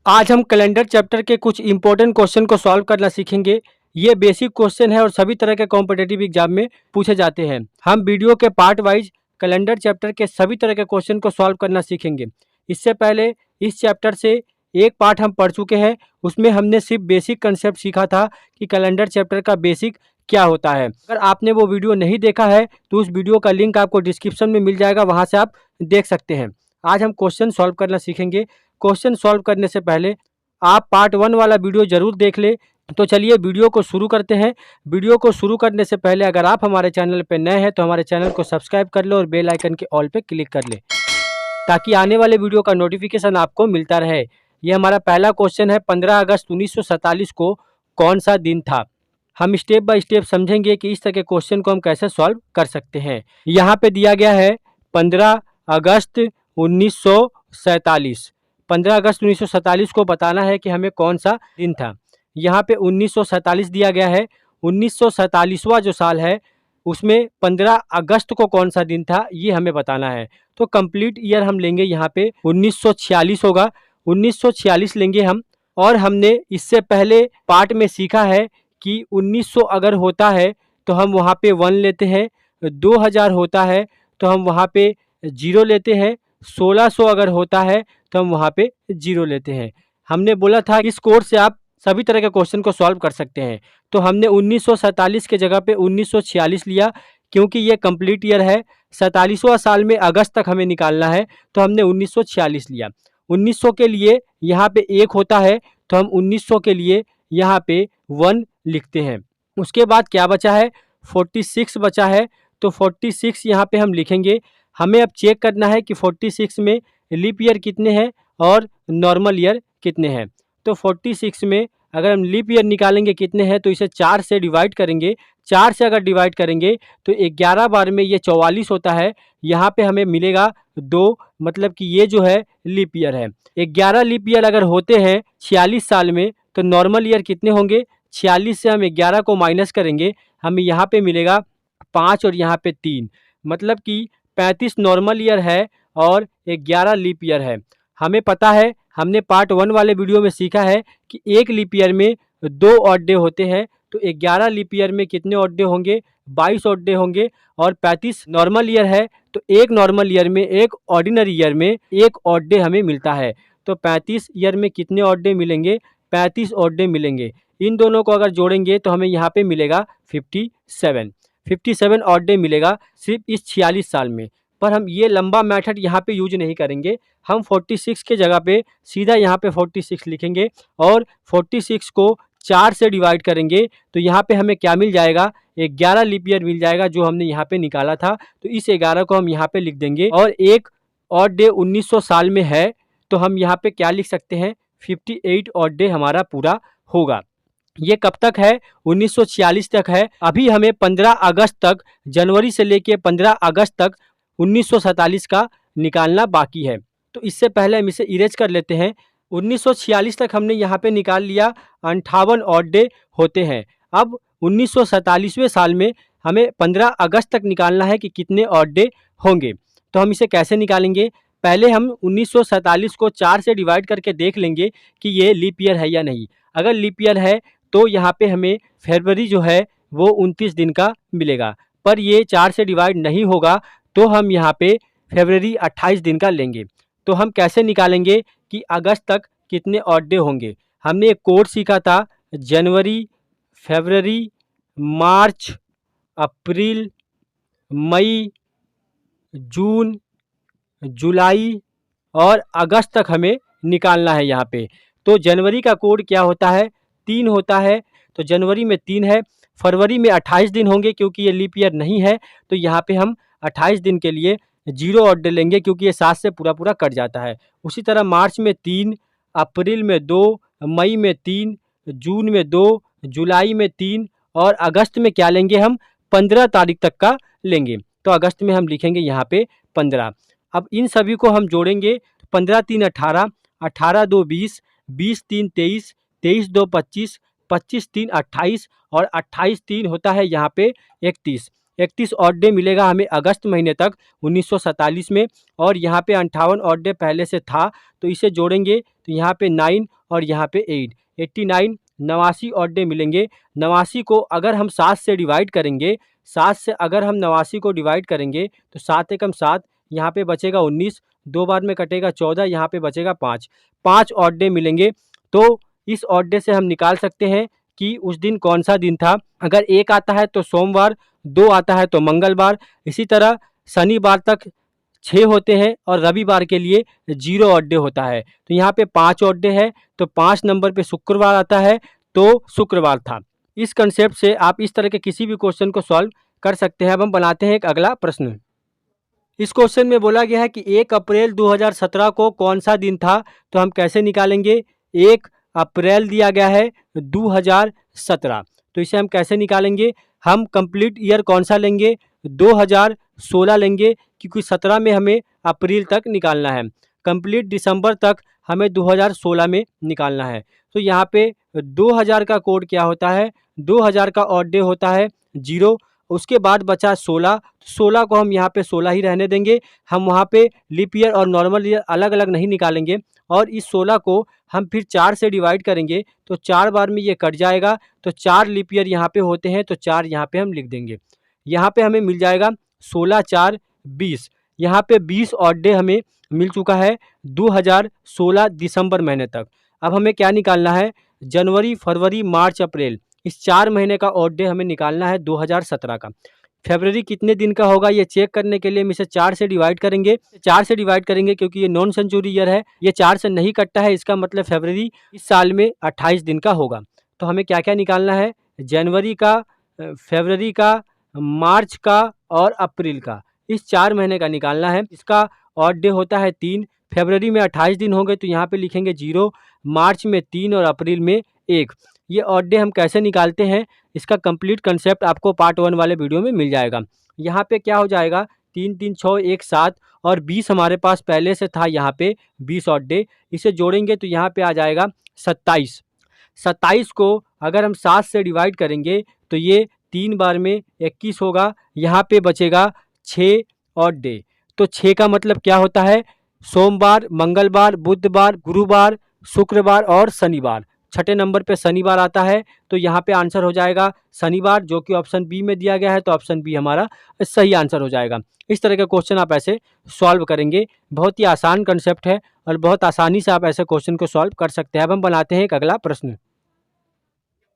आज हम calendar chapter के कुछ इंपॉर्टेंट क्वेश्चन को सॉल्व करना सीखेंगे। ये बेसिक क्वेश्चन है और सभी तरह के कॉम्पिटिटिव एग्जाम में पूछे जाते हैं। हम वीडियो के पार्ट वाइज कैलेंडर चैप्टर के सभी तरह के क्वेश्चन को सॉल्व करना सीखेंगे। इससे पहले इस चैप्टर से एक पार्ट हम पढ़ चुके हैं, उसमें हमने सिर्फ बेसिक कंसेप्ट सीखा था कि कैलेंडर चैप्टर का बेसिक क्या होता है। अगर आपने वो वीडियो नहीं देखा है तो उस वीडियो का लिंक आपको डिस्क्रिप्शन में मिल जाएगा, वहाँ से आप देख सकते हैं। आज हम क्वेश्चन सॉल्व करना सीखेंगे। क्वेश्चन सॉल्व करने से पहले आप पार्ट 1 वाला वीडियो जरूर देख ले। तो चलिए वीडियो को शुरू करते हैं। वीडियो को शुरू करने से पहले अगर आप हमारे चैनल पर नए हैं तो हमारे चैनल को सब्सक्राइब कर लो और बेल आइकन के ऑल पे क्लिक कर ले, ताकि आने वाले वीडियो का नोटिफिकेशन आपको मिलता रहे। ये हमारा पहला क्वेश्चन है, 15 अगस्त 1947 को कौन सा दिन था। हम स्टेप बाय स्टेप समझेंगे कि इस तरह के क्वेश्चन को हम कैसे सॉल्व कर सकते हैं। यहाँ पे दिया गया है 15 अगस्त 1947। 15 अगस्त 1947 को बताना है कि हमें कौन सा दिन था। यहाँ पे 1947 दिया गया है। 1947वां जो साल है उसमें 15 अगस्त को कौन सा दिन था ये हमें बताना है। तो कंप्लीट ईयर हम लेंगे, यहाँ पे 1946 होगा, 1946 लेंगे हम। और हमने इससे पहले पार्ट में सीखा है कि 1900 अगर होता है तो हम वहाँ पे 1 लेते हैं, 2000 होता है तो हम वहाँ पे 0 लेते हैं, 1600 अगर होता है तो हम वहाँ पे 0 लेते हैं। हमने बोला था कि इस कोर्स से आप सभी तरह के क्वेश्चन को सॉल्व कर सकते हैं। तो हमने 1947 के जगह पे 1946 लिया, क्योंकि ये कंप्लीट ईयर है। 47वां साल में अगस्त तक हमें निकालना है, तो हमने 1946 लिया। 1900 के लिए यहाँ पे 1 होता है तो हम 1900 के लिए यहाँ पे 1 लिखते हैं। उसके बाद क्या बचा है, 46 बचा है, तो 46 यहाँ पे हम लिखेंगे। हमें अब चेक करना है कि 46 में लीप ईयर कितने हैं और नॉर्मल ईयर कितने हैं। तो 46 में अगर हम लीप ईयर निकालेंगे कितने हैं, तो इसे 4 से डिवाइड करेंगे। 4 से अगर डिवाइड करेंगे तो 11 बार में ये 44 होता है। यहाँ पे हमें मिलेगा 2, मतलब कि ये जो है लीप ईयर है। 11 लीप ईयर अगर होते हैं 46 साल में तो नॉर्मल ईयर कितने होंगे। 46 से हम 11 को माइनस करेंगे, हमें यहाँ पे मिलेगा 5 और यहाँ पे 3, मतलब कि 35 नॉर्मल ईयर है और 11 लीप ईयर है। हमें पता है, हमने पार्ट 1 वाले वीडियो में सीखा है कि एक लीप ईयर में 2 ऑड डे होते हैं। तो 11 लीप ईयर में कितने ऑड डे होंगे, 22 ऑड डे होंगे। और 35 नॉर्मल ईयर है तो एक नॉर्मल ईयर में, एक ऑर्डिनरी ईयर में एक ऑड डे हमें मिलता है। तो 35 ईयर में कितने ऑड डे मिलेंगे, 35 ऑड डे मिलेंगे। इन दोनों को अगर जोड़ेंगे तो हमें यहाँ पे मिलेगा 57 ऑड डे मिलेगा सिर्फ इस 46 साल में। पर हम ये लंबा मेथड यहाँ पे यूज नहीं करेंगे। हम 46 के जगह पे सीधा यहाँ पे 46 लिखेंगे और 46 को 4 से डिवाइड करेंगे तो यहाँ पे हमें क्या मिल जाएगा, 11 लीप ईयर मिल जाएगा जो हमने यहाँ पे निकाला था। तो इस 11 को हम यहाँ पे लिख देंगे। और एक ऑड डे 1900 साल में है तो हम यहाँ पे क्या लिख सकते हैं, 58 ऑड डे हमारा पूरा होगा। ये कब तक है, 1946 तक है। अभी हमें 15 अगस्त तक, जनवरी से लेके 15 अगस्त तक 1947 का निकालना बाकी है। तो इससे पहले हम इसे इरेज कर लेते हैं। 1946 तक हमने यहाँ पे निकाल लिया, 58 ऑड डे होते हैं। अब 1947वें साल में हमें 15 अगस्त तक निकालना है कि कितने ऑड डे होंगे। तो हम इसे कैसे निकालेंगे, पहले हम 1947 को 4 से डिवाइड करके देख लेंगे कि ये लीप ईयर है या नहीं। अगर लीप ईयर है तो यहाँ पे हमें फरवरी जो है वो 29 दिन का मिलेगा। पर ये 4 से डिवाइड नहीं होगा तो हम यहाँ पे फरवरी 28 दिन का लेंगे। तो हम कैसे निकालेंगे कि अगस्त तक कितने ऑड डे होंगे। हमने एक कोड सीखा था, जनवरी, फरवरी, मार्च, अप्रैल, मई, जून, जुलाई और अगस्त तक हमें निकालना है यहाँ पे। तो जनवरी का कोड क्या होता है, 3 होता है। तो जनवरी में 3 है। फरवरी में 28 दिन होंगे क्योंकि ये लीप ईयर नहीं है, तो यहाँ पे हम 28 दिन के लिए 0 ऑड डे लेंगे क्योंकि ये 7 से पूरा पूरा कट जाता है। उसी तरह मार्च में 3, अप्रैल में 2, मई में 3, जून में 2, जुलाई में 3 और अगस्त में क्या लेंगे हम, 15 तारीख तक का लेंगे। तो अगस्त में हम लिखेंगे यहाँ पे 15। अब इन सभी को हम जोड़ेंगे, 15 3 18, 18 2 20, 20 3 23, 23 2 25, 25 3 28 और 28 3 होता है यहाँ पे 31। 31 ऑड डे मिलेगा हमें अगस्त महीने तक 1947 में, और यहाँ पे 58 ऑड डे पहले से था, तो इसे जोड़ेंगे तो यहाँ पे 9 और यहाँ पे 8, 89 89 ऑड डे मिलेंगे। 89 को अगर हम 7 से डिवाइड करेंगे, 7 से अगर हम 89 को डिवाइड करेंगे तो 7 एकम 7, यहाँ पे बचेगा 19, 2 बार में कटेगा 14, यहाँ पे बचेगा 5, 5 ऑड डे मिलेंगे। तो इस ऑड डे से हम निकाल सकते हैं कि उस दिन कौन सा दिन था। अगर 1 आता है तो सोमवार, 2 आता है तो मंगलवार, इसी तरह शनिवार तक 6 होते हैं और रविवार के लिए 0 ऑड डे होता है। तो यहाँ पे 5 ऑड डे है, तो 5 नंबर पे शुक्रवार आता है, तो शुक्रवार था। इस कंसेप्ट से आप इस तरह के किसी भी क्वेश्चन को सॉल्व कर सकते हैं। अब हम बनाते हैं एक अगला प्रश्न। इस क्वेश्चन में बोला गया है कि 1 अप्रैल 2017 को कौन सा दिन था, तो हम कैसे निकालेंगे। 1 अप्रैल दिया गया है 2017, तो इसे हम कैसे निकालेंगे। हम कंप्लीट ईयर कौन सा लेंगे, 2016 लेंगे, क्योंकि 17 में हमें अप्रैल तक निकालना है। कंप्लीट दिसंबर तक हमें 2016 में निकालना है। तो यहाँ पे 2000 का कोड क्या होता है, 2000 का ऑड डे होता है 0, उसके बाद बचा 16, 16 को हम यहाँ पे 16 ही रहने देंगे। हम वहाँ पे लीप ईयर और नॉर्मल ईयर अलग अलग नहीं निकालेंगे, और इस 16 को हम फिर 4 से डिवाइड करेंगे तो 4 बार में ये कट जाएगा, तो 4 लीप ईयर यहाँ पे होते हैं, तो 4 यहाँ पे हम लिख देंगे। यहाँ पे हमें मिल जाएगा 16 4 20, यहाँ पे 20 ऑड डे हमें मिल चुका है 2016 दिसंबर महीने तक। अब हमें क्या निकालना है, जनवरी फरवरी मार्च अप्रैल, इस 4 महीने का ऑड डे हमें निकालना है 2017 का। फरवरी कितने दिन का होगा ये चेक करने के लिए हम इसे 4 से डिवाइड करेंगे। 4 से डिवाइड करेंगे क्योंकि ये नॉन सेंचुरी ईयर है, ये 4 से नहीं कटता है, इसका मतलब फरवरी इस साल में 28 दिन का होगा। तो हमें क्या क्या निकालना है, जनवरी का, फरवरी का, मार्च का और अप्रैल का, इस 4 महीने का निकालना है। इसका ऑड डे होता है 3, फरवरी में 28 दिन होंगे तो यहाँ पे लिखेंगे 0, मार्च में 3 और अप्रैल में 1। ये ऑड डे हम कैसे निकालते हैं, इसका कंप्लीट कंसेप्ट आपको पार्ट 1 वाले वीडियो में मिल जाएगा। यहाँ पे क्या हो जाएगा, 3 3 6 1 7 और 20 हमारे पास पहले से था, यहाँ पे 20 ऑड डे, इसे जोड़ेंगे तो यहाँ पे आ जाएगा 27। 27 को अगर हम 7 से डिवाइड करेंगे तो ये 3 बार में 21 होगा, यहाँ पे बचेगा 6 ऑड डे। तो 6 का मतलब क्या होता है, सोमवार, मंगलवार, बुधवार, गुरुवार, शुक्रवार और शनिवार। छठे नंबर पे शनिवार आता है, तो यहाँ पे आंसर हो जाएगा शनिवार, जो कि ऑप्शन बी में दिया गया है, तो ऑप्शन बी हमारा सही आंसर हो जाएगा। इस तरह के क्वेश्चन आप ऐसे सॉल्व करेंगे, बहुत ही आसान कंसेप्ट है और बहुत आसानी से आप ऐसे क्वेश्चन को सॉल्व कर सकते हैं। अब हम बनाते हैं एक अगला प्रश्न।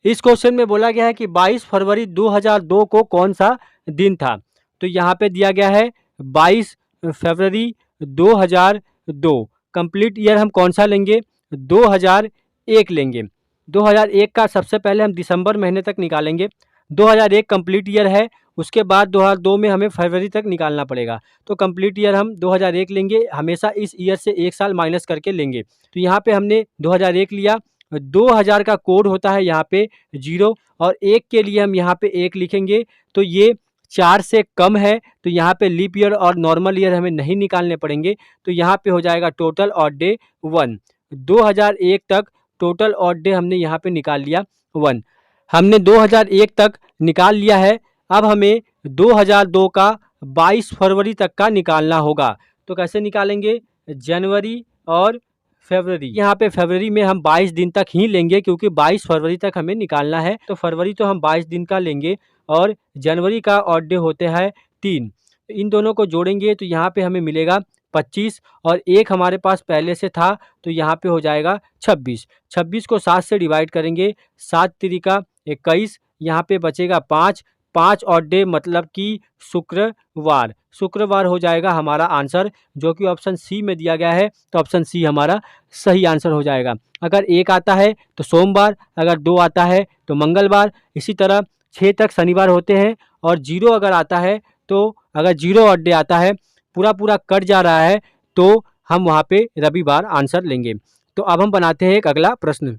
इस क्वेश्चन में बोला गया है कि 22 फरवरी 2002 को कौन सा दिन था, तो यहाँ पे दिया गया है 22 फरवरी 2002। कंप्लीट ईयर हम कौन सा लेंगे, 2001 लेंगे। 2001 का सबसे पहले हम दिसंबर महीने तक निकालेंगे, 2001 कंप्लीट ईयर है, उसके बाद 2002 में हमें फरवरी तक निकालना पड़ेगा, तो कंप्लीट ईयर हम 2001 लेंगे, हमेशा इस ईयर से 1 साल माइनस करके लेंगे। तो यहाँ पे हमने 2001 लिया, 2000 का कोड होता है यहाँ पे 0, और 1 के लिए हम यहाँ पे 1 लिखेंगे, तो ये 4 से कम है, तो यहाँ पे लीप ईयर और नॉर्मल ईयर हमें नहीं निकालने पड़ेंगे, तो यहाँ पे हो जाएगा टोटल ऑड डे 1। 2001 तक टोटल ऑड डे हमने यहाँ पे निकाल लिया 1। हमने 2001 तक निकाल लिया है, अब हमें 2002 का 22 फरवरी तक का निकालना होगा। तो कैसे निकालेंगे, जनवरी और फरवरी, यहाँ पे फरवरी में हम 22 दिन तक ही लेंगे, क्योंकि 22 फरवरी तक हमें निकालना है, तो फरवरी तो हम 22 दिन का लेंगे, और जनवरी का ऑड डे होते हैं 3। इन दोनों को जोड़ेंगे तो यहाँ पे हमें मिलेगा 25, और 1 हमारे पास पहले से था, तो यहाँ पे हो जाएगा 26। 26 को 7 से डिवाइड करेंगे, 7 तिरिका 21, यहाँ पे बचेगा 5, 5 ऑड डे मतलब कि शुक्रवार, शुक्रवार हो जाएगा हमारा आंसर, जो कि ऑप्शन सी में दिया गया है, तो ऑप्शन सी हमारा सही आंसर हो जाएगा। अगर 1 आता है तो सोमवार, अगर 2 आता है तो मंगलवार, इसी तरह 6 तक शनिवार होते हैं, और 0 अगर आता है, तो अगर 0 ऑड डे आता है, पूरा पूरा कट जा रहा है, तो हम वहाँ पे रविवार आंसर लेंगे। तो अब हम बनाते हैं एक अगला प्रश्न।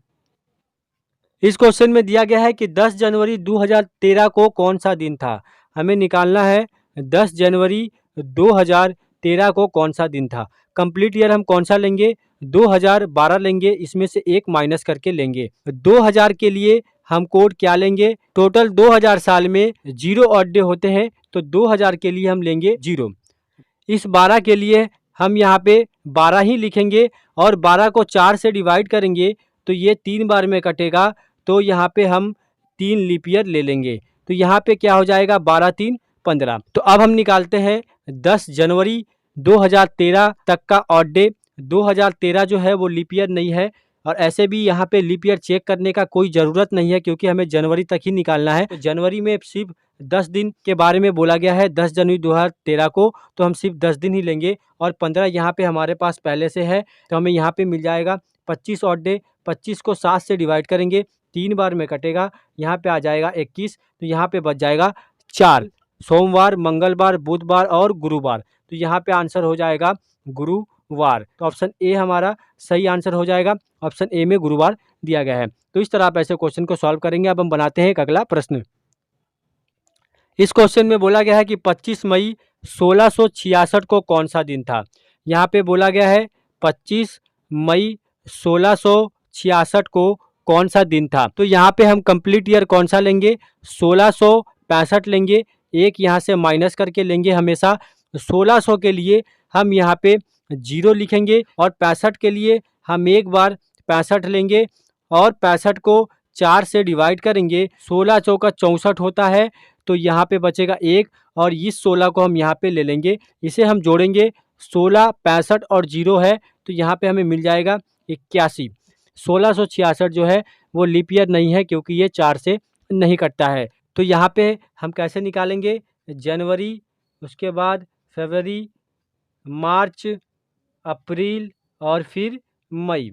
इस क्वेश्चन में दिया गया है कि 10 जनवरी 2013 को कौन सा दिन था। हमें निकालना है 10 जनवरी 2013 को कौन सा दिन था। कंप्लीट ईयर हम कौन सा लेंगे, 2012 लेंगे, इसमें से 1 माइनस करके लेंगे। 2000 के लिए हम कोड क्या लेंगे, टोटल 2000 साल में 0 ऑड डे होते हैं, तो 2000 के लिए हम लेंगे 0। इस 12 के लिए हम यहाँ पे 12 ही लिखेंगे और 12 को 4 से डिवाइड करेंगे तो ये 3 बार में कटेगा, तो यहाँ पे हम 3 लीप ईयर ले लेंगे। तो यहाँ पे क्या हो जाएगा, 12 3 15। तो अब हम निकालते हैं 10 जनवरी 2013 तक का ऑड डे। 2013 जो है वो लीप ईयर नहीं है, और ऐसे भी यहाँ पे लीप ईयर चेक करने का कोई ज़रूरत नहीं है क्योंकि हमें जनवरी तक ही निकालना है। तो जनवरी में सिर्फ 10 दिन के बारे में बोला गया है, 10 जनवरी 2013 को, तो हम सिर्फ 10 दिन ही लेंगे और 15 यहाँ पे हमारे पास पहले से है, तो हमें यहाँ पे मिल जाएगा 25 ऑड डे। 25 को 7 से डिवाइड करेंगे, 3 बार में कटेगा, यहाँ पे आ जाएगा 21, तो यहाँ पे बच जाएगा 4, सोमवार, मंगलवार, बुधवार और गुरुवार। तो यहाँ पे आंसर हो जाएगा गुरुवार। तो ऑप्शन ए हमारा सही आंसर हो जाएगा, ऑप्शन ए में गुरुवार दिया गया है। तो इस तरह आप ऐसे क्वेश्चन को सॉल्व करेंगे। अब हम बनाते हैं एक अगला प्रश्न। इस क्वेश्चन में बोला गया है कि 25 मई 1666 को कौन सा दिन था। यहाँ पे बोला गया है 25 मई 1666 को कौन सा दिन था। तो यहाँ पे हम कंप्लीट ईयर कौन सा लेंगे, 1665 लेंगे, एक यहाँ से माइनस करके लेंगे हमेशा। 1600 के लिए हम यहाँ पे 0 लिखेंगे और 65 के लिए हम एक बार 65 लेंगे और 65 को 4 से डिवाइड करेंगे। 16 चौका 64 होता है, तो यहाँ पे बचेगा 1 और इस 16 को हम यहाँ पे ले लेंगे, इसे हम जोड़ेंगे। 16 65 और 0 है, तो यहाँ पे हमें मिल जाएगा 81। 1666 जो है वो लीप ईयर नहीं है क्योंकि ये 4 से नहीं कटता है। तो यहाँ पे हम कैसे निकालेंगे, जनवरी, उसके बाद फरवरी, मार्च, अप्रैल और फिर मई।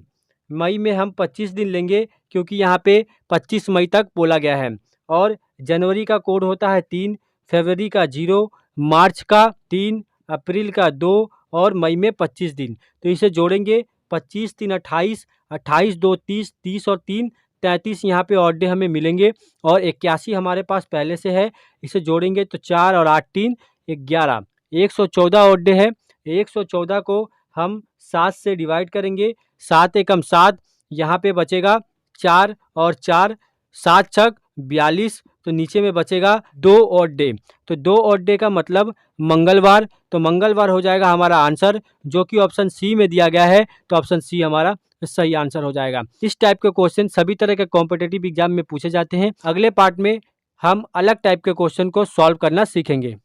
मई में हम 25 दिन लेंगे क्योंकि यहाँ पे 25 मई तक बोला गया है, और जनवरी का कोड होता है 3, फरवरी का 0, मार्च का 3, अप्रैल का 2 और मई में 25 दिन। तो इसे जोड़ेंगे, 25 3 28, 28 2 30, 30 और 3 33 यहाँ पे ऑड डे हमें मिलेंगे, और 81 हमारे पास पहले से है, इसे जोड़ेंगे तो 4 और 8 3 11, 114 ऑड डे है। 114 को हम 7 से डिवाइड करेंगे, 7 एकम 7, यहाँ पे बचेगा 4 और 4, 7 छक 42, तो नीचे में बचेगा 2 ऑड डे। तो 2 ऑड डे का मतलब मंगलवार, तो मंगलवार हो जाएगा हमारा आंसर, जो कि ऑप्शन सी में दिया गया है, तो ऑप्शन सी हमारा सही आंसर हो जाएगा। इस टाइप के क्वेश्चन सभी तरह के कॉम्पिटिटिव एग्जाम में पूछे जाते हैं। अगले पार्ट में हम अलग टाइप के क्वेश्चन को सॉल्व करना सीखेंगे।